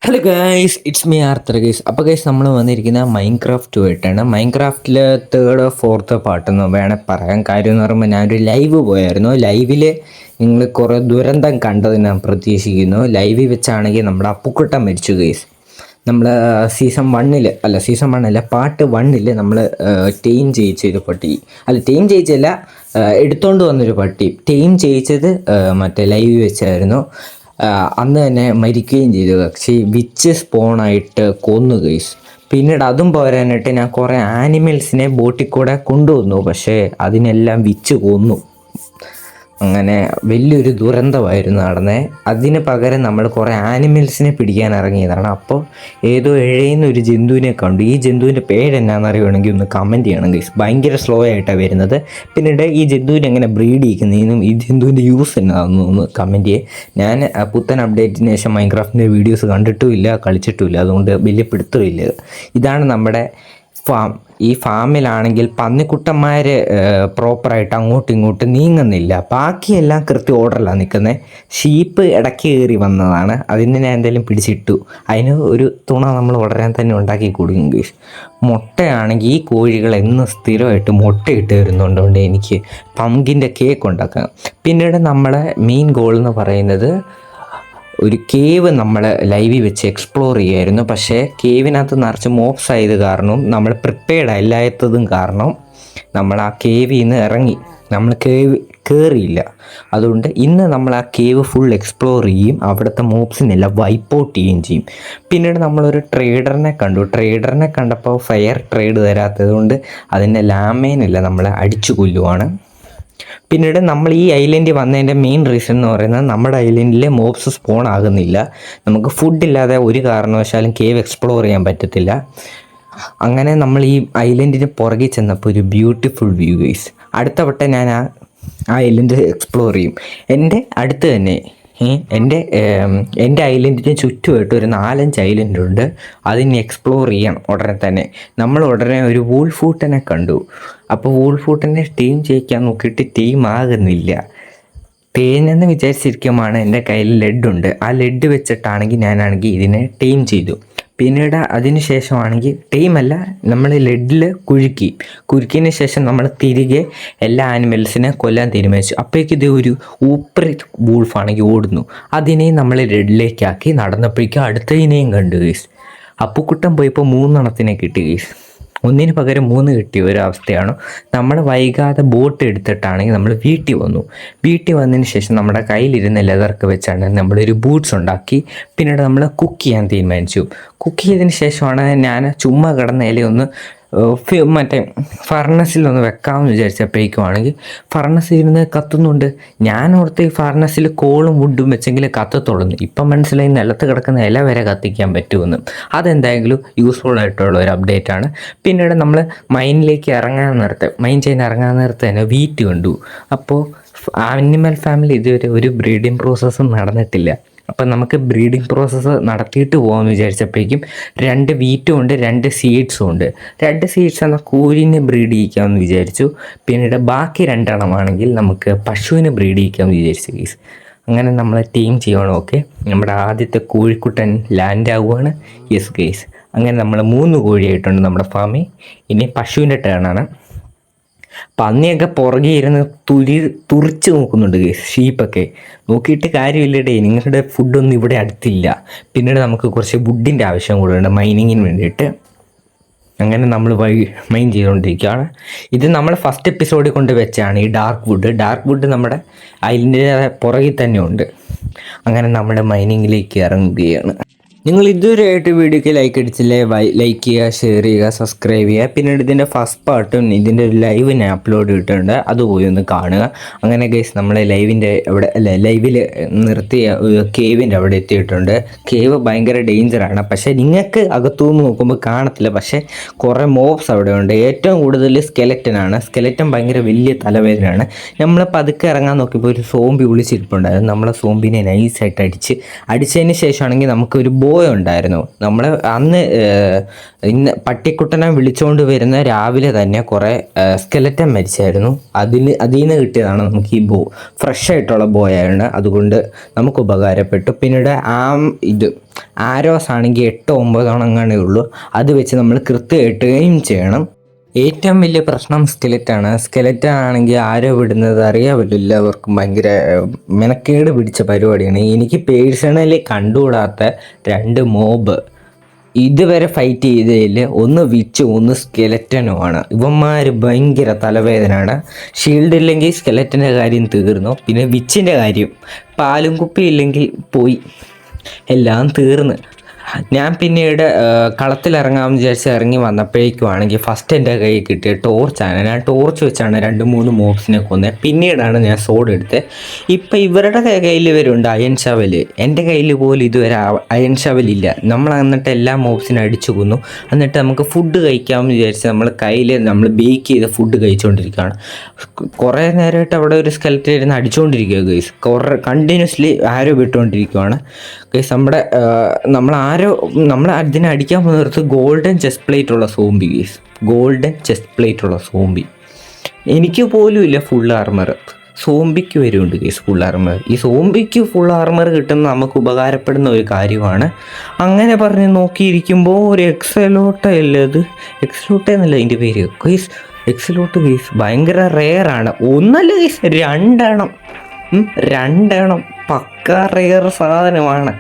Hello guys, it's me Arthur guys. അപ്പോൾ guys നമ്മൾ വന്നിരിക്കുന്ന മൈൻക്രാഫ്റ്റ് ആയിട്ടാണ്. മൈൻക്രാഫ്റ്റിൽ തേർഡ് ഫോർത്ത് പാർട്ടെന്ന് വേണേൽ പറയാൻ. കാര്യം എന്ന് പറയുമ്പോൾ ഞാനൊരു ലൈവ് പോയായിരുന്നു. ലൈവിൽ നിങ്ങൾ കുറേ ദുരന്തം കണ്ടത് ഞാൻ പ്രതീക്ഷിക്കുന്നു. ലൈവിൽ വെച്ചാണെങ്കിൽ നമ്മുടെ അപ്പുക്കുട്ടൻ മരിച്ചു ഗൈസ്. നമ്മൾ സീസൺ 1 പാർട്ട് 1 നമ്മൾ ടീം ജയിച്ചൊരു പട്ടി, ടീം ജയിച്ചല്ല, എടുത്തോണ്ട് വന്നൊരു പട്ടി ടീം ജയിച്ചത് മറ്റേ ലൈവ് വെച്ചായിരുന്നു. അന്ന് തന്നെ മരിക്കുകയും ചെയ്തു. പക്ഷേ വിച്ച് സ്പോണായിട്ട് കൊന്നു ഗൈസ്. പിന്നീട് അതും പോരാനായിട്ട് ഞാൻ കുറേ ആനിമൽസിനെ ബോട്ടിൽ കൂടെ കൊണ്ടുവന്നു, പക്ഷേ അതിനെല്ലാം വിച്ച് കൊന്നു. അങ്ങനെ വലിയൊരു ദുരന്തമായിരുന്നു നടന്നത്. അതിന് പകരം നമ്മൾ കുറേ ആനിമൽസിനെ പിടിക്കാൻ ഇറങ്ങിയതാണ്. അപ്പോൾ ഏതോ എഴയുന്നൊരു ജന്തുവിനെ കണ്ടു. ഈ ജന്തുവിൻ്റെ പേരെന്നാന്ന് അറിയുകയാണെങ്കിൽ ഒന്ന് കമൻറ്റ് ചെയ്യണം ഗൈസ്. ഭയങ്കര സ്ലോ ആയിട്ടാണ് വരുന്നത്. പിന്നീട് ഈ ജന്തുവിനെ എങ്ങനെ ബ്രീഡ് ചെയ്യിക്കുന്നതിനും ഈ ജന്തുവിൻ്റെ യൂസ് എന്നാണെന്ന് ഒന്ന് കമൻറ്റ് ചെയ്യേ. ഞാൻ പുത്തൻ അപ്ഡേറ്റിന് ശേഷം മൈൻക്രാഫ്റ്റിൻ്റെ വീഡിയോസ് കണ്ടിട്ടുമില്ല, കളിച്ചിട്ടുമില്ല, അതുകൊണ്ട് വലിയ പിടുത്തമില്ല. ഇതാണ് നമ്മുടെ ഫാം. ഈ ഫാമിലാണെങ്കിൽ പന്നിക്കുട്ടന്മാർ പ്രോപ്പറായിട്ട് അങ്ങോട്ടും ഇങ്ങോട്ടും നീങ്ങുന്നില്ല. ബാക്കിയെല്ലാം കൃത്യ ഓർഡറിലാണ് നിൽക്കുന്നത്. ഷീപ്പ് ഇടയ്ക്ക് കയറി വന്നതാണ്, അതിന് ഞാൻ എന്തെങ്കിലും പിടിച്ചിട്ടു. അതിന് ഒരു തുണ നമ്മൾ ഉടനെ തന്നെ ഉണ്ടാക്കി കൊടുക്കും ഗൈസ്. മുട്ടയാണെങ്കിൽ ഈ കോഴികൾ എന്നും സ്ഥിരമായിട്ട് മുട്ടയിട്ട് വരുന്നുണ്ടുകൊണ്ട് എനിക്ക് പംകിൻ്റെ കേക്ക് ഉണ്ടാക്കാം. പിന്നീട് നമ്മളെ മെയിൻ ഗോൾ എന്ന് പറയുന്നത് ഒരു കേവ് നമ്മൾ ലൈവിൽ വെച്ച് എക്സ്പ്ലോർ ചെയ്യായിരുന്നു. പക്ഷേ കേവിനകത്ത് നിറച്ച് മോബ്സ് ആയത് കാരണം നമ്മൾ പ്രിപ്പയർഡ് അല്ലാത്തതും കാരണം നമ്മൾ ആ കേവിൽ നിന്ന് ഇറങ്ങി. നമ്മൾ കേവ് കയറിയില്ല. അതുകൊണ്ട് ഇന്ന് നമ്മൾ ആ കേവ് ഫുൾ എക്സ്പ്ലോർ ചെയ്യും, അവിടുത്തെ മോബ്സിനെല്ലാം വൈപ്പ് ഔട്ട് ചെയ്യുകയും ചെയ്യും. പിന്നീട് നമ്മളൊരു ട്രേഡറിനെ കണ്ടു. ട്രേഡറിനെ കണ്ടപ്പോൾ ഫെയർ ട്രേഡ് തരാത്തത് കൊണ്ട് അതിൻ്റെ ലാമേനില്ല നമ്മളെ അടിച്ചു കൊല്ലുവാണ്. പിന്നീട് നമ്മൾ ഈ ഐലൻഡിൽ വന്നതിൻ്റെ മെയിൻ റീസൺ എന്ന് പറയുന്നത് നമ്മുടെ ഐലൻഡിൽ മോബ്സ് സ്പോൺ ആകുന്നില്ല. നമുക്ക് ഫുഡില്ലാതെ ഒരു കാരണവശാലും കേവ് എക്സ്പ്ലോർ ചെയ്യാൻ പറ്റത്തില്ല. അങ്ങനെ നമ്മൾ ഈ ഐലൻഡിന് പുറകിൽ ചെന്നപ്പോൾ ഒരു ബ്യൂട്ടിഫുൾ വ്യൂ ഗൈസ്. അടുത്ത വട്ടം ഞാൻ ആ ഐലൻഡ് എക്സ്പ്ലോർ ചെയ്യും. എൻ്റെ അടുത്ത് തന്നെ എൻ്റെ ഐലൻഡിന് ചുറ്റുമായിട്ട് ഒരു 4-5 ഐലൻഡുണ്ട്. അതിന് എക്സ്പ്ലോർ ചെയ്യണം ഉടനെ തന്നെ. നമ്മൾ ഉടനെ ഒരു വൂൾഫൂട്ടനെ കണ്ടു. അപ്പോൾ വൂൾഫൂട്ടനെ ടീം ജയിക്കാൻ നോക്കിയിട്ട് ടീം ആകുന്നില്ല. തേനെന്ന് വിചാരിച്ചിരിക്കുമ്പോൾ എൻ്റെ കയ്യിൽ ലെഡുണ്ട്. ആ ലെഡ് വെച്ചിട്ടാണെങ്കിൽ ഞാനാണെങ്കിൽ ഇതിനെ ടീം ചെയ്തു. പിന്നീട് അതിന് ശേഷമാണെങ്കിൽ ടീമല്ല, നമ്മൾ ലെഡിൽ കുരുക്കിയതിന് ശേഷം നമ്മൾ തിരികെ എല്ലാ ആനിമൽസിനെ കൊല്ലാൻ തീരുമാനിച്ചു. അപ്പോഴേക്കും ഇത് ഒരു ഊപ്പറി വൂൾഫാണെങ്കിൽ ഓടുന്നു. അതിനെയും നമ്മൾ ലെഡിലേക്കാക്കി. നടന്നപ്പോഴേക്കും അടുത്തതിനെയും കണ്ടു ഗൈസ്. അപ്പുക്കുട്ടൻ പോയപ്പോൾ 3 കിട്ടി ഗൈസ്. 1 പകരം 3 കിട്ടിയ ഒരവസ്ഥയാണ്. നമ്മൾ വൈകാതെ ബോട്ട് എടുത്തിട്ടാണെങ്കിൽ നമ്മൾ വീട്ടിൽ വന്നു. വീട്ടിൽ വന്നതിന് ശേഷം നമ്മുടെ കയ്യിലിരുന്ന ലെതർക്ക് വെച്ചാണ് നമ്മളൊരു ബൂട്ട്സ് ഉണ്ടാക്കി. പിന്നീട് നമ്മൾ കുക്ക് ചെയ്യാൻ തീരുമാനിച്ചു. കുക്ക് ചെയ്തതിന് ശേഷമാണ് ഞാൻ ചുമ്മാ കിടന്ന ഇലയൊന്ന് മറ്റേ ഫർണസിലൊന്ന് വെക്കാമെന്ന് വിചാരിച്ചപ്പോഴേക്കുമാണെങ്കിൽ ഫർണസിൽ ഇരുന്ന് കത്തുന്നുണ്ട്. ഞാൻ ഓർത്ത് ഈ ഫർണസിൽ കോളും വുഡും വെച്ചെങ്കിൽ കത്തത്തുള്ളൂ. ഇപ്പം മനസ്സിലായി നിലത്ത് കിടക്കുന്ന ഇല വരെ കത്തിക്കാൻ പറ്റുമെന്ന്. അതെന്തായാലും യൂസ്ഫുൾ ആയിട്ടുള്ള ഒരു അപ്ഡേറ്റ് ആണ്. പിന്നീട് നമ്മൾ മൈൻ ചെയ്യാൻ ഇറങ്ങാൻ നേരത്തെ തന്നെ വീറ്റ് കണ്ടു. അപ്പോൾ ആനിമൽ ഫാമിലി ഇതുവരെ ഒരു ബ്രീഡിങ് പ്രോസസ്സും നടന്നിട്ടില്ല. അപ്പം നമുക്ക് ബ്രീഡിങ് പ്രോസസ്സ് നടത്തിയിട്ട് പോകാമെന്ന് വിചാരിച്ചപ്പോഴേക്കും 2 വീറ്റും ഉണ്ട്, 2 സീഡ്സും ഉണ്ട്. 2 സീഡ്സ് എന്നാൽ കൂരിനെ ബ്രീഡ് ചെയ്യിക്കാമെന്ന് വിചാരിച്ചു. പിന്നീട് ബാക്കി 2 എണ്ണമാണെങ്കിൽ നമുക്ക് പശുവിനെ ബ്രീഡ് ചെയ്യിക്കാമെന്ന് വിചാരിച്ചു ഗൈസ്. അങ്ങനെ നമ്മൾ ടീം ചെയ്യണം. ഓക്കെ, നമ്മുടെ ആദ്യത്തെ കോഴിക്കുട്ടൻ ലാൻഡ് ആവുകയാണ്. Yes guys. അങ്ങനെ നമ്മൾ 3 കോഴിയായിട്ടുണ്ട് നമ്മുടെ ഫാമിൽ. ഇനി പശുവിൻ്റെ ടേണാണ്. പന്നിയൊക്കെ പുറകെ ഇരുന്ന് തുറിച്ച് നോക്കുന്നുണ്ട് ഗൈസ്. ഷീപ്പൊക്കെ നോക്കിയിട്ട് കാര്യമില്ലടേ, നിങ്ങളുടെ ഫുഡൊന്നും ഇവിടെ അടുത്തില്ല. പിന്നീട് നമുക്ക് കുറച്ച് വുഡിൻ്റെ ആവശ്യം കൂടെയുണ്ട് മൈനിങ്ങിന് വേണ്ടിയിട്ട്. അങ്ങനെ നമ്മൾ മൈൻ ചെയ്തുകൊണ്ടിരിക്കുകയാണ്. ഇത് നമ്മൾ ഫസ്റ്റ് എപ്പിസോഡിൽ കൊണ്ട് വെച്ചാണ് ഈ ഡാർക്ക് വുഡ് നമ്മുടെ ഐലൻഡിൻ്റെ പുറകിൽ തന്നെ ഉണ്ട്. അങ്ങനെ നമ്മുടെ മൈനിങ്ങിലേക്ക് ഇറങ്ങുകയാണ്. നിങ്ങൾ ഇതുവരെയായിട്ട് വീഡിയോക്ക് ലൈക്ക് അടിച്ചില്ലേ, ലൈക്ക് ചെയ്യുക, ഷെയർ ചെയ്യുക, സബ്സ്ക്രൈബ് ചെയ്യുക. പിന്നീട് ഇതിൻ്റെ ഫസ്റ്റ് പാർട്ടും ഇതിൻ്റെ ഒരു ലൈവ് ഞാൻ അപ്ലോഡ് ചെയ്തിട്ടുണ്ട്, അത് പോയി ഒന്ന് കാണുക. അങ്ങനെ ഗൈസ് നമ്മളെ ലൈവിൽ നിർത്തിയ കേവിൻ്റെ അവിടെ എത്തിയിട്ടുണ്ട്. കേവ് ഭയങ്കര ഡേഞ്ചറാണ്. പക്ഷേ നിങ്ങൾക്ക് അകത്തുനിന്ന് നോക്കുമ്പോൾ കാണത്തില്ല, പക്ഷേ കുറേ മോബ്സ് അവിടെ ഉണ്ട്. ഏറ്റവും കൂടുതൽ സ്കെലറ്റൻ ഭയങ്കര വലിയ തലവേദനയാണ്. നമ്മൾ പതുക്കെ ഇറങ്ങാൻ നോക്കിയപ്പോൾ ഒരു സോംബി വിളിച്ചിരിപ്പുണ്ടായിരുന്നു. നമ്മളെ സോംബിനെ നൈസായിട്ട് അടിച്ചതിന് ശേഷമാണെങ്കിൽ നമുക്കൊരു ബോ ബോയ് ഉണ്ടായിരുന്നു. നമ്മൾ അന്ന് ഇന്ന് പട്ടിക്കുട്ടനെ വിളിച്ചുകൊണ്ട് വരുന്ന രാവിലെ തന്നെ കുറേ സ്കെലറ്റൻ മരിച്ചായിരുന്നു. അതിൽ നിന്ന് കിട്ടിയതാണ് നമുക്ക് ഈ ഫ്രഷ് ആയിട്ടുള്ള ബോയാണ്. അതുകൊണ്ട് നമുക്ക് ഉപകാരപ്പെട്ടു. പിന്നീട് ഇത് ആരോസ് ആണെങ്കിൽ 8-9 അങ്ങാനേ ഉള്ളൂ. അത് വെച്ച് നമ്മൾ കൃത്യമായിട്ട് എയിം ചെയ്യണം. ഏറ്റവും വലിയ പ്രശ്നം സ്കെലറ്റ് ആണെങ്കിൽ ആരോ വിടുന്നത് അറിയാൻ പറ്റില്ല. എല്ലാവർക്കും ഭയങ്കര മെനക്കേട് പിടിച്ച പരിപാടിയാണ്. എനിക്ക് പേഴ്സണലി കണ്ടുകൂടാത്ത 2 മോബ് ഇതുവരെ ഫൈറ്റ് ചെയ്തതിൽ ഒന്ന് വിച്ചും ഒന്ന് സ്കെലറ്റനുമാണ്. ഇവന്മാർ ഭയങ്കര തലവേദനയാണ്. ഷീൽഡ് ഇല്ലെങ്കിൽ സ്കെലറ്റൻ്റെ കാര്യം തീർന്നു. പിന്നെ വിച്ചിൻ്റെ കാര്യം പാലും കുപ്പി ഇല്ലെങ്കിൽ പോയി, എല്ലാം തീർന്ന്. ഞാൻ പിന്നീട് കളത്തിലിറങ്ങാമെന്ന് വിചാരിച്ച് ഇറങ്ങി വന്നപ്പോഴേക്കുമാണെങ്കിൽ ഫസ്റ്റ് എൻ്റെ കയ്യിൽ കിട്ടിയ ടോർച്ചാണ്. ഞാൻ ടോർച്ച് വെച്ചാണ് 2-3 മോബ്സിനെ കൊന്നത്. പിന്നീടാണ് ഞാൻ സോഡ് എടുത്തത്. ഇപ്പം ഇവരുടെ കയ്യിൽ വരുന്നുണ്ട് അയൺ ഷവല്. എൻ്റെ കയ്യിൽ പോലും ഇതുവരെ അയൺ ഷവലില്ല. നമ്മൾ എന്നിട്ട് എല്ലാ മോബ്സിനും അടിച്ചു കൊന്നു. എന്നിട്ട് നമുക്ക് ഫുഡ് കഴിക്കാമെന്ന് വിചാരിച്ച് നമ്മൾ ബേക്ക് ചെയ്ത ഫുഡ് കഴിച്ചുകൊണ്ടിരിക്കുകയാണ്. കുറേ നേരമായിട്ട് അവിടെ ഒരു സ്കെലറ്റ് ഇരുന്ന് അടിച്ചുകൊണ്ടിരിക്കുക ഗൈസ്. കണ്ടിന്യൂസ്ലി ആരോ വിട്ടുകൊണ്ടിരിക്കുകയാണ് ഗൈസ്. നമ്മൾ അതിനെ അടിക്കാൻ പോകുന്നിടത്ത് ഗോൾഡൻ ചെസ്റ്റ് പ്ലേറ്റ് ഉള്ള zombie guys. Golden chest plate ഉള്ള സോംബി. എനിക്ക് പോലും ഇല്ല ഫുൾ ആർമർ. സോംബിക്ക് വരുന്നുണ്ട് ഗൈസ് ഫുൾ ആർമർ. ഈ സോംബിക്ക് ഫുൾ ആർമർ കിട്ടുന്ന നമുക്ക് ഉപകാരപ്പെടുന്ന ഒരു കാര്യമാണ്. അങ്ങനെ പറഞ്ഞ് നോക്കിയിരിക്കുമ്പോൾ ഒരു എക്സലോട്ട അല്ലേ അത്, എക്സലോട്ട എന്നല്ല അതിൻ്റെ പേര് ഗൈസ്. എക്സലോട്ട് ഗൈസ് ഭയങ്കര റെയറാണ്. ഒന്നല്ല ഗൈസ്, 2 എണ്ണം പക്ക റെയർ സാധനമാണ്.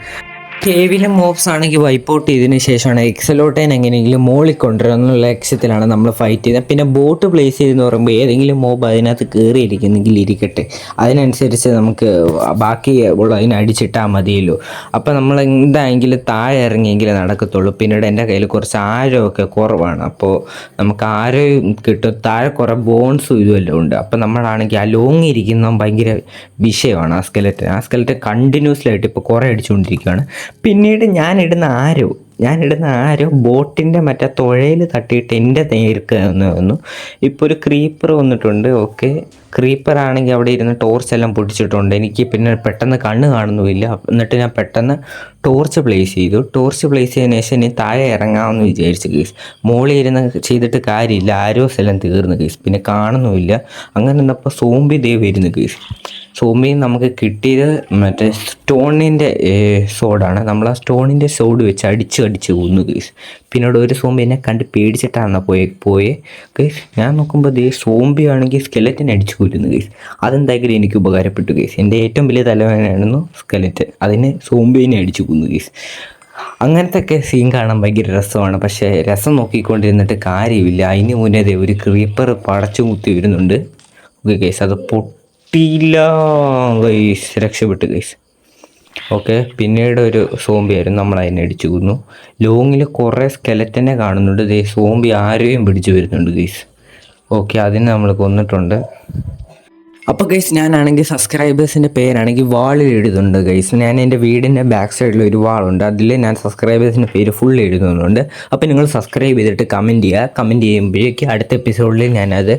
കേവിലെ മോബ്സ് ആണെങ്കിൽ വൈപ്പ് ഔട്ട് ചെയ്തതിന് ശേഷമാണ് എക്സലോട്ടേൻ എങ്ങനെയെങ്കിലും മോളിൽ കൊണ്ടുവരിക എന്നുള്ള ലക്ഷ്യത്തിലാണ് നമ്മൾ ഫൈറ്റ് ചെയ്യുന്നത്. പിന്നെ ബോട്ട് പ്ലേസ് ചെയ്തെന്ന് പറയുമ്പോൾ ഏതെങ്കിലും മോബ് അതിനകത്ത് കയറിയിരിക്കുന്നെങ്കിൽ ഇരിക്കട്ടെ, അതിനനുസരിച്ച് നമുക്ക് ബാക്കി ഉള്ളതിനെ അടിച്ചിട്ടാൽ മതിയല്ലോ. അപ്പോൾ നമ്മൾ എന്തായെങ്കിലും താഴെ ഇറങ്ങിയെങ്കിലേ നടക്കത്തുള്ളൂ. പിന്നീട് എൻ്റെ കയ്യിൽ കുറച്ച് ആരമൊക്കെ കുറവാണ്, അപ്പോൾ നമുക്ക് ആരവും കിട്ടും. താഴെ കുറേ ബോൺസും ഇതുമെല്ലാം ഉണ്ട്. അപ്പോൾ നമ്മളാണെങ്കിൽ ആ ലോങ് ഇരിക്കുന്ന ഭയങ്കര വിഷയമാണ് ആ സ്കെലറ്റ് കണ്ടിന്യൂസ്ലി ആയിട്ട് ഇപ്പോൾ കുറേ അടിച്ചുകൊണ്ടിരിക്കുകയാണ്. പിന്നീട് ഞാനിടുന്ന ആരോ ബോട്ടിൻ്റെ മറ്റേ തുഴയിൽ തട്ടിയിട്ട് എൻ്റെ നേർക്ക് വന്നു. ഇപ്പോൾ ഒരു ക്രീപ്പർ വന്നിട്ടുണ്ട്. ഓക്കെ, ക്രീപ്പർ ആണെങ്കിൽ അവിടെ ഇരുന്ന് ടോർച്ചെല്ലാം പൊട്ടിച്ചിട്ടുണ്ട്. എനിക്ക് പിന്നെ പെട്ടെന്ന് കണ്ണ് കാണുന്നുമില്ല. എന്നിട്ട് ഞാൻ പെട്ടെന്ന് ടോർച്ച് പ്ലേസ് ചെയ്തു. ടോർച്ച് പ്ലേസ് ചെയ്തതിന് ശേഷം ഇനി താഴെ ഇറങ്ങാമെന്ന് വിചാരിച്ചു കേസ്. മോളിൽ ഇരുന്ന് ചെയ്തിട്ട് കാര്യമില്ല, ആരോസ് എല്ലാം തീർന്നു കേസ്. പിന്നെ കാണുന്നുമില്ല. അങ്ങനെ നിന്നപ്പോൾ സോംബി ദേ വരുന്നു കേസ്. സോംബി നമുക്ക് കിട്ടിയത് മറ്റേ സ്റ്റോണിൻ്റെ സോഡാണ്. നമ്മൾ ആ സ്റ്റോണിൻ്റെ സോഡ് വെച്ച് അടിച്ച് കൊന്നു കേസ്. പിന്നീട് ഒരു സോംബി എന്നെ കണ്ട് പേടിച്ചിട്ടാണ് പോയേ കേസ്. ഞാൻ നോക്കുമ്പോൾ ദേ സോംബി ആണെങ്കിൽ സ്കെലറ്റിനെ അടിച്ചു കൊല്ലുന്നു കേസ്. അതെന്തായാലും എനിക്ക് ഉപകാരപ്പെട്ടു കേസ്. എൻ്റെ ഏറ്റവും വലിയ തലവേദനയായിരുന്നു സ്കെലറ്റ്. അതിന് സോംബിനെ അടിച്ചു കൊന്നു കേസ്. അങ്ങനത്തെ ഒക്കെ സീൻ കാണാൻ ഭയങ്കര രസമാണ്. പക്ഷേ രസം നോക്കിക്കൊണ്ടിരുന്നിട്ട് കാര്യമില്ല. അതിന് മുന്നേ ഒരു ക്രീപ്പർ പടച്ചു കുത്തി വരുന്നുണ്ട്. ഓക്കെ കേസ്, അത് പൊട്ടിയില്ല ഗൈസ്, രക്ഷപ്പെട്ടു ഗൈസ്. ഓക്കെ, പിന്നീട് ഒരു സോംബി ആയിരുന്നു, നമ്മൾ അതിനെ അടിച്ചു കൊന്നു. ലോങ്ങിൽ കുറേ സ്കെലറ്റനെ കാണുന്നുണ്ട്. ദേ സോംബി ആരെയും പിടിച്ചു വരുന്നുണ്ട് ഗൈസ്. ഓക്കെ, അതിനെ നമ്മൾ കൊന്നിട്ടുണ്ട്. അപ്പോൾ ഗൈസ് ഞാനാണെങ്കിൽ സബ്സ്ക്രൈബേഴ്സിൻ്റെ പേരാണെങ്കിൽ വാളിൽ എഴുതുന്നുണ്ട് ഗൈസ്. ഞാൻ എൻ്റെ വീടിൻ്റെ ബാക്ക് സൈഡിൽ ഒരു വാളുണ്ട്, അതിൽ ഞാൻ സബ്സ്ക്രൈബേഴ്സിൻ്റെ പേര് ഫുൾ എഴുതുന്നുണ്ട്. അപ്പോൾ നിങ്ങൾ സബ്സ്ക്രൈബ് ചെയ്തിട്ട് കമൻറ്റ് ചെയ്യുക. കമൻറ്റ് ചെയ്യുമ്പോഴേക്കും അടുത്ത എപ്പിസോഡിൽ ഞാനത്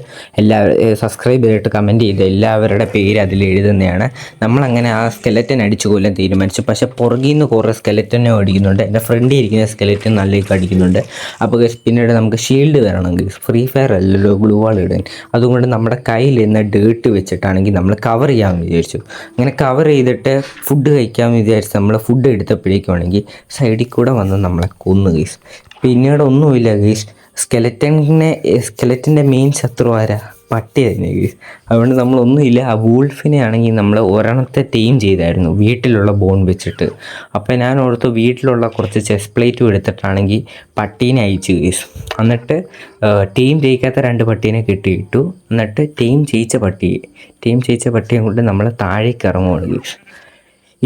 സബ്സ്ക്രൈബ് ചെയ്തിട്ട് കമൻറ്റ് ചെയ്ത് എല്ലാവരുടെ പേര് അതിൽ എഴുതുന്നതാണ്. നമ്മളങ്ങനെ ആ സ്കെലറ്റൻ അടിച്ചു കൊല്ലാൻ തീരുമാനിച്ചു. പക്ഷേ പുറകിൽ നിന്ന് കുറേ സ്കെലറ്റനും അടിക്കുന്നുണ്ട്. എൻ്റെ ഫ്രണ്ടിൽ ഇരിക്കുന്ന സ്കെലറ്റൻ നല്ലേക്ക് അടിക്കുന്നുണ്ട്. അപ്പോൾ ഗൈസ് പിന്നീട് നമുക്ക് ഷീൽഡ് തരണം ഗൈസ്. ഫ്രീ ഫയർ അല്ലല്ലോ ഗ്ലൂ വാൾ ഇടാൻ. അതുകൊണ്ട് നമ്മുടെ കയ്യിൽ നിന്ന് ഡേർട്ട് വെച്ചിട്ടാണെങ്കിൽ നമ്മൾ കവർ ചെയ്യാമെന്ന് വിചാരിച്ചു. അങ്ങനെ കവർ ചെയ്തിട്ട് ഫുഡ് കഴിക്കാമെന്ന് വിചാരിച്ച് നമ്മൾ ഫുഡ് എടുത്തപ്പോഴേക്കുവാണെങ്കിൽ സൈഡിൽ കൂടെ വന്ന് നമ്മളെ കൊന്നു ഗൈസ്. പിന്നീട് ഒന്നുമില്ല ഗൈസ്. സ്കെലറ്റിൻ്റെ മെയിൻ ശത്രു ആരാ? പട്ടി തന്നെ ഗൈസ്. അതുകൊണ്ട് നമ്മളൊന്നുമില്ല. ആ വൂൾഫിനെ ആണെങ്കിൽ നമ്മൾ ഒരെണ്ണത്തെ ടീം ചെയ്തായിരുന്നു വീട്ടിലുള്ള ബോൺ വെച്ചിട്ട്. അപ്പോൾ ഞാൻ ഓർത്തു വീട്ടിലുള്ള കുറച്ച് ചെസ്റ്റ് പ്ലേറ്റും എടുത്തിട്ടാണെങ്കിൽ പട്ടീനെ അയച്ചു ഗൈസ്. എന്നിട്ട് ടീം ജയിക്കാത്ത 2 പട്ടീനെ കിട്ടിയിട്ടു. എന്നിട്ട് ടീം ജയിച്ച പട്ടിയെ കൊണ്ട് നമ്മൾ താഴേക്ക് ഇറങ്ങുകയാണ് ഗൈസ്.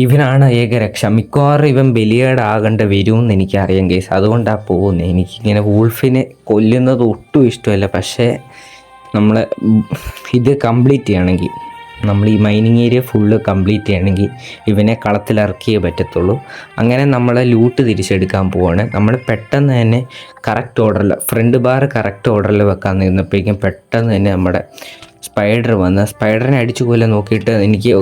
ഇവനാണ് ഏകരക്ഷ. മിക്കവാറും ഇവൻ ബലിയേടാകേണ്ട വരുമെന്ന് എനിക്കറിയാം ഗൈസ്. അതുകൊണ്ടാണ് പോകുന്നത്. എനിക്കിങ്ങനെ വൂൾഫിനെ കൊല്ലുന്നത് ഒട്ടും ഇഷ്ടമല്ല. പക്ഷേ നമ്മൾ ഇത് കംപ്ലീറ്റ് ചെയ്യണമെങ്കിൽ, നമ്മൾ ഈ മൈനിങ് ഏരിയ ഫുള്ള് കംപ്ലീറ്റ് ചെയ്യണമെങ്കിൽ ഇവനെ കളത്തിലിറക്കിയേ പറ്റത്തുള്ളൂ. അങ്ങനെ നമ്മൾ ലൂട്ട് തിരിച്ചെടുക്കാൻ പോവാണ്. നമ്മൾ പെട്ടെന്ന് തന്നെ കറക്റ്റ് ഓർഡറിൽ ഫ്രണ്ട് ബാർ കറക്റ്റ് ഓർഡറിൽ വെക്കാൻ നിന്നപ്പോഴേക്കും പെട്ടെന്ന് തന്നെ നമ്മുടെ സ്പൈഡർ വന്ന് സ്പൈഡറിനെ അടിച്ചു കൊല്ലാൻ നോക്കിയിട്ട് എനിക്ക്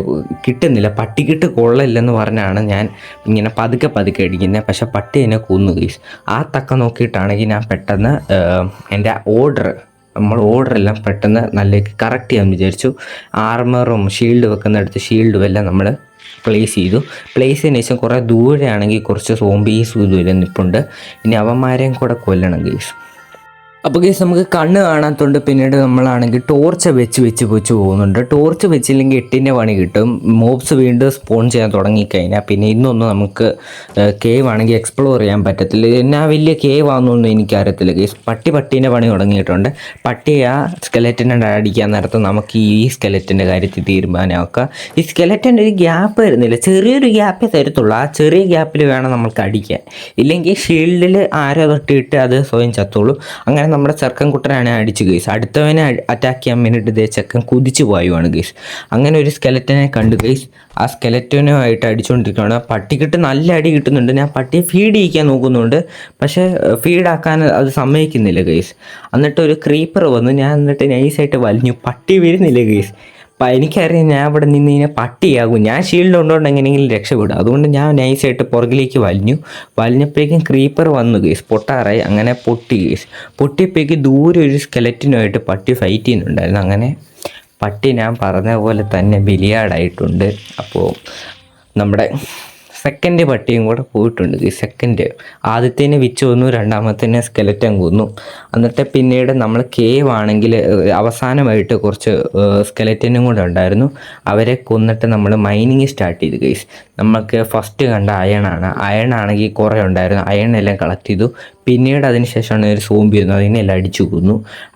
കിട്ടുന്നില്ല. പട്ടിക്കിട്ട് കൊള്ളില്ലെന്ന് പറഞ്ഞാണ് ഞാൻ ഇങ്ങനെ പതുക്കെ അടിക്കുന്നത്. പക്ഷേ പട്ടി എന്നെ കൊന്നു ഗൈസ്. ആ തക്ക നോക്കിയിട്ടാണെങ്കിൽ ഞാൻ പെട്ടെന്ന് എൻ്റെ നമ്മൾ ഓർഡറെല്ലാം പെട്ടെന്ന് നല്ല കറക്റ്റ് ചെയ്യാൻ വിചാരിച്ചു. ആർമറും ഷീൽഡ് വെക്കുന്നിടത്ത് ഷീൽഡും എല്ലാം നമ്മൾ പ്ലേസ് ചെയ്തതിന് ശേഷം കുറേ ദൂരെയാണെങ്കിൽ കുറച്ച് സോംബീസും ഇതുവരെ നിൽപ്പുണ്ട്. ഇനി അവന്മാരെയും കൂടെ കൊല്ലണം ഗൈസ്. അപ്പോൾ ഗൈസ് നമുക്ക് കണ്ണ് കാണാത്തതുകൊണ്ട് പിന്നീട് നമ്മളാണെങ്കിൽ ടോർച്ച് വെച്ച് പോകുന്നുണ്ട്. ടോർച്ച് വെച്ചില്ലെങ്കിൽ 8ൻ്റെ പണി കിട്ടും. മോബ്സ് വീണ്ടും സ്പോൺ ചെയ്യാൻ തുടങ്ങിക്കഴിഞ്ഞാൽ പിന്നെ ഇന്നൊന്നും നമുക്ക് കേവ് ആണെങ്കിൽ എക്സ്പ്ലോർ ചെയ്യാൻ പറ്റത്തില്ല. എന്നാ വലിയ കേവ് ആണെന്നൊന്നും എനിക്കറിയത്തില്ല ഗൈസ്. പട്ടീൻ്റെ പണി തുടങ്ങിയിട്ടുണ്ട്. പട്ടിയെ ആ സ്കെലറ്റിനെ അടിക്കാൻ നേരത്ത് നമുക്ക് ഈ സ്കെലറ്റിൻ്റെ കാര്യത്തിൽ തീരുമാനമാക്കാം. ഈ സ്കെലറ്റിൻ്റെ ഒരു ഗ്യാപ്പ് വരുന്നില്ല, ചെറിയൊരു ഗ്യാപ്പേ തരത്തുള്ളൂ. ആ ചെറിയ ഗ്യാപ്പിൽ വേണം നമുക്ക് അടിക്കാൻ. ഇല്ലെങ്കിൽ ഷീൽഡിൽ ആരോ തൊട്ടിട്ട് അത് സ്വയം ചത്തോളൂ. അങ്ങനെ നമ്മുടെ ചെറുക്കൻ കുട്ടനാണ് അടിച്ച് ഗൈസ്. അടുത്തവനെ അറ്റാക്ക് ചെയ്യാൻ വേണ്ടിയിട്ട് ഇതേ ചെക്കൻ കുതിച്ച് പോയുവാണ് ഗൈസ്. അങ്ങനെ ഒരു സ്കെലറ്റനെ കണ്ടു ഗൈസ്. ആ സ്കെലറ്റനുമായിട്ട് അടിച്ചുകൊണ്ടിരിക്കുകയാണ്. പട്ടിക്കിട്ട് നല്ല അടി കിട്ടുന്നുണ്ട്. ഞാൻ പട്ടിയെ ഫീഡ് ചെയ്യിക്കാൻ നോക്കുന്നുണ്ട്, പക്ഷേ ഫീഡാക്കാൻ അത് സമ്മതിക്കുന്നില്ല ഗൈസ്. എന്നിട്ട് ഒരു ക്രീപ്പർ വന്നു. ഞാൻ എന്നിട്ട് നൈസായിട്ട് വലിഞ്ഞു. പട്ടി വരുന്നില്ല ഗൈസ്. എനിക്കറിയാം ഞാൻ ഇവിടെ നിന്ന് കഴിഞ്ഞാൽ പട്ടിയാകും. ഞാൻ ഷീൽഡ് കൊണ്ടുകൊണ്ട് എങ്ങനെയെങ്കിലും രക്ഷപ്പെടും. അതുകൊണ്ട് ഞാൻ നൈസായിട്ട് പുറകിലേക്ക് വലിഞ്ഞപ്പോഴേക്കും ക്രീപ്പർ വന്നു ഗൈസ്. പൊട്ടാറായി. അങ്ങനെ പൊട്ടി ഗൈസ്. പൊട്ടിയപ്പോഴേക്കും ദൂരെ ഒരു സ്കെലറ്റിനുമായിട്ട് പട്ടി ഫൈറ്റ് ചെയ്യുന്നുണ്ടായിരുന്നു. അങ്ങനെ പട്ടി ഞാൻ പറഞ്ഞ പോലെ തന്നെ ബലിയാടായിട്ടുണ്ട്. അപ്പോൾ നമ്മുടെ സെക്കൻഡ് പട്ടിയും കൂടെ പോയിട്ടുണ്ട്. സെക്കൻഡ് ആദ്യത്തേനെ വിച്ച് കൊന്നു, രണ്ടാമത്തേനെ സ്കെലറ്റൻ കൊന്നു. എന്നിട്ട് പിന്നീട് നമ്മൾ കേവ് ആണെങ്കിൽ അവസാനമായിട്ട് കുറച്ച് സ്കെലറ്റനും കൂടെ ഉണ്ടായിരുന്നു. അവരെ കൊന്നിട്ട് നമ്മൾ മൈനിങ് സ്റ്റാർട്ട് ചെയ്തു ഗൈസ്. നമുക്ക് ഫസ്റ്റ് കണ്ട അയണാണെങ്കിൽ കുറേ ഉണ്ടായിരുന്നു. അയണെല്ലാം കളക്ട് ചെയ്തു. പിന്നീട് അതിന് ശേഷമാണ് ഒരു സോംബി വരുന്നത്. അതിനെല്ലാം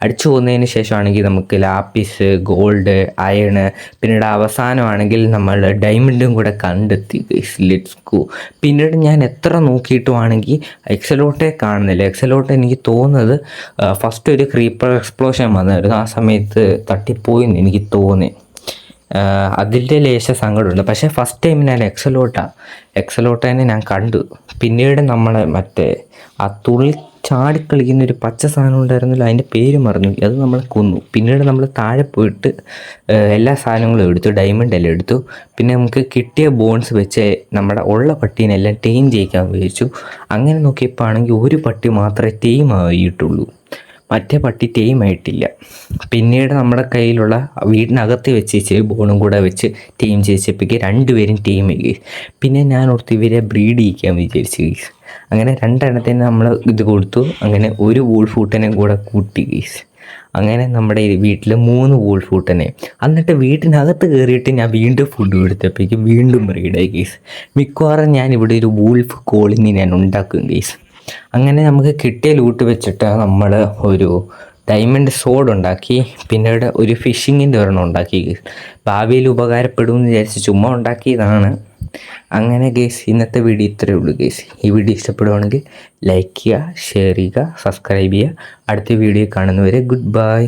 അടിച്ചു കൊന്നതിന് ശേഷമാണെങ്കിൽ നമുക്ക് ലാപ്പിസ്, ഗോൾഡ്, അയണ്, പിന്നീട് അവസാനമാണെങ്കിൽ നമ്മൾ ഡയമണ്ടും കൂടെ കണ്ടെത്തി ഗൈസ്. Let's go. പിന്നീട് ഞാൻ എത്ര നോക്കിയിട്ടുമാണെങ്കിൽ എക്സലോട്ടെ കാണുന്നില്ല. എക്സലോട്ട് എനിക്ക് തോന്നുന്നത് ഫസ്റ്റ് ഒരു ക്രീപ്പർ എക്സ്പ്ലോഷൻ വന്നായിരുന്നു. ആ സമയത്ത് തട്ടിപ്പോയിന്ന് എനിക്ക് തോന്നി. അതിൻ്റെ ലേശ സങ്കടമുണ്ട്. പക്ഷേ ഫസ്റ്റ് ടൈം ഞാൻ എക്സലോട്ടേനെ ഞാൻ കണ്ടു. പിന്നീട് നമ്മളെ മറ്റേ ആ തുള്ളി ചാടിക്കളിക്കുന്ന ഒരു പച്ച സാധനം ഉണ്ടായിരുന്നല്ലോ, അതിൻ്റെ പേര് മറന്നു. അത് നമ്മളെ കൊന്നു. പിന്നീട് നമ്മൾ താഴെ പോയിട്ട് എല്ലാ സാധനങ്ങളും എടുത്തു, ഡയമണ്ട് എല്ലാം എടുത്തു. പിന്നെ നമുക്ക് കിട്ടിയ ബോൺസ് വെച്ച് നമ്മുടെ ഉള്ള പട്ടീനെല്ലാം ടീം ചെയ്യിക്കാൻ ഉപയോഗിച്ചു. അങ്ങനെ നോക്കിയപ്പോൾ ആണെങ്കിൽ ഒരു പട്ടി മാത്രമേ ടീം ആയിട്ടുള്ളൂ, മറ്റേ പട്ടി ടീം ആയിട്ടില്ല. പിന്നീട് നമ്മുടെ കയ്യിലുള്ള വീടിനകത്ത് വെച്ച് ബോണും കൂടെ വെച്ച് ടീം ചെയ്യിച്ചപ്പോഴേക്ക് രണ്ടുപേരും ടീം ആയി. പിന്നെ ഞാൻ ഓർത്ത് ഇവരെ ബ്രീഡ് ചെയ്യിക്കാൻ വിചാരിച്ചു ഗൈസ്. അങ്ങനെ രണ്ടെണ്ണത്തിന് നമ്മൾ ഇത് കൊടുത്തു. അങ്ങനെ ഒരു വൂൾഫൂട്ടനെ കൂടെ കൂട്ടി ഗൈസ്. അങ്ങനെ നമ്മുടെ വീട്ടിൽ 3 വൂൾഫൂട്ടനെ. എന്നിട്ട് വീട്ടിനകത്ത് കയറിയിട്ട് ഞാൻ വീണ്ടും ഫുഡ് കൊടുത്തപ്പോഴേക്കും വീണ്ടും ബ്രീഡായി ഗൈസ്. മിക്കവാറും ഞാൻ ഇവിടെ ഒരു വൂൾഫ് കോളനി ഞാൻ ഉണ്ടാക്കും ഗൈസ്. അങ്ങനെ നമുക്ക് കിട്ടിയ ലൂട്ട് വെച്ചിട്ട് നമ്മൾ ഒരു ഡയമണ്ട് സോഡ് ഉണ്ടാക്കി. പിന്നീട് ഒരു ഫിഷിങ്ങിൻ്റെ ഒരെണ്ണം ഉണ്ടാക്കി. ഭാവിയിൽ ഉപകാരപ്പെടുമെന്ന് വിചാരിച്ച് ചുമ്മാ ഉണ്ടാക്കിയതാണ്. അങ്ങനെ ഗൈസ് ഇന്നത്തെ വീഡിയോ ഇത്രയേ ഉള്ളൂ ഗൈസ്. ഈ വീഡിയോ ഇഷ്ടപ്പെടുവാണെങ്കിൽ ലൈക്ക് ചെയ്യുക, ഷെയർ ചെയ്യുക, സബ്സ്ക്രൈബ് ചെയ്യുക. അടുത്ത വീഡിയോ കാണുന്നവരെ ഗുഡ് ബൈ.